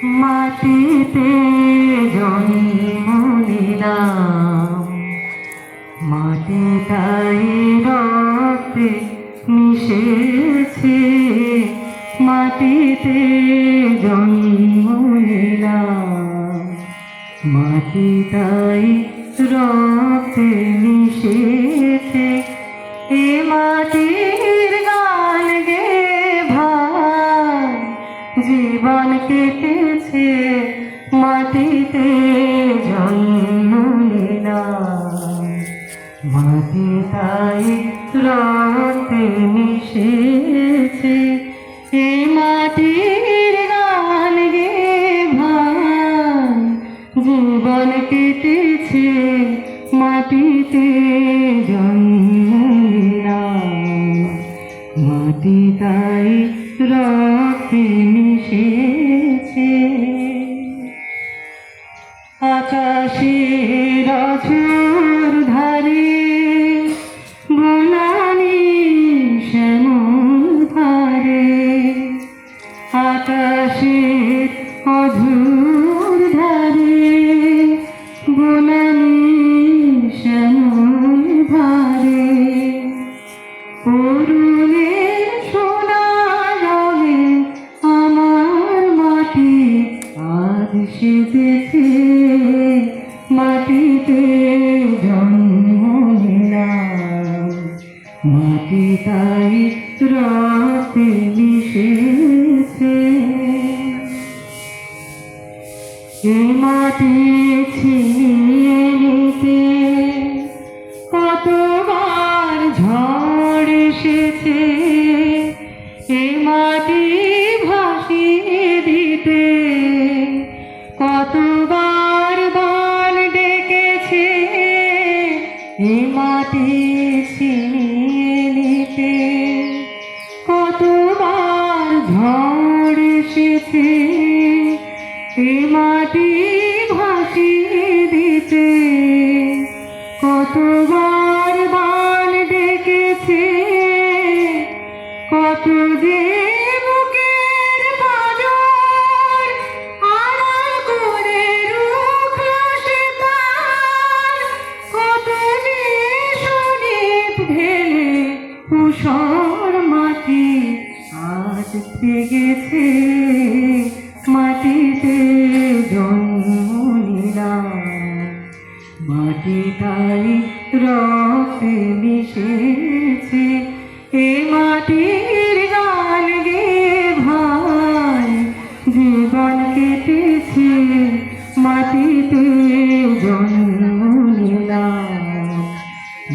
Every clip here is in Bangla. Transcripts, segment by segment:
মাটিতে জন্ম নিলাম, মাটিটাই রক্তে মিশেছে। মাটিতে জন্ম নিলাম, মাটিটাই রক্তে মিশেছে। এ মাটির গান গে ভাই জীবন কেটেছে, মাটিতে জন্ম নিলাম, মাটিটাই রক্তে মিশেছে। এ মাটির গান গে ভাই জীবন কেটেছে, মাটিতে জন্ম নিলাম, মাটিটাই রক্তে মিশেছে। আকাশের অঝোর ধারে বনানী শ্যামল ধারে, আকাশের অঝোর ধারে বনানী শ্যামল ধারে, অরুণের সোনা রঙে আমার মাটি আজ সেজেছে। মাটিতে জন্ম নিলাম, মাটিটাই রক্তে মিশেছে। এই মাটি ছিনিয়ে নিতে কতবার ঝড় এসেছে, এ মাটি ভাসিয়ে দিতে কতবার বান ডেকেছে। এ মাটি ছিনিয়ে নিতে কতবার ঝড় এসেছে, এ মাটি ভাসিয়ে দিতে কতবার বান ডেকেছে। কত যে বুকের পাঁজর আড়াল করে রুখলো সে তার, কত যে শরীর ঢেলে ঊষর মাটি আজ থেকেছে। মাটিতে জন্ম নিলাম, মাটিটাই রক্তে মিশেছে। এ মাটির গান গে ভাই জীবন কেটেছে, মাটিতে জন্ম নিলাম,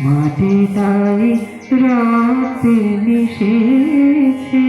মাটিটাই রক্তে মিশেছে।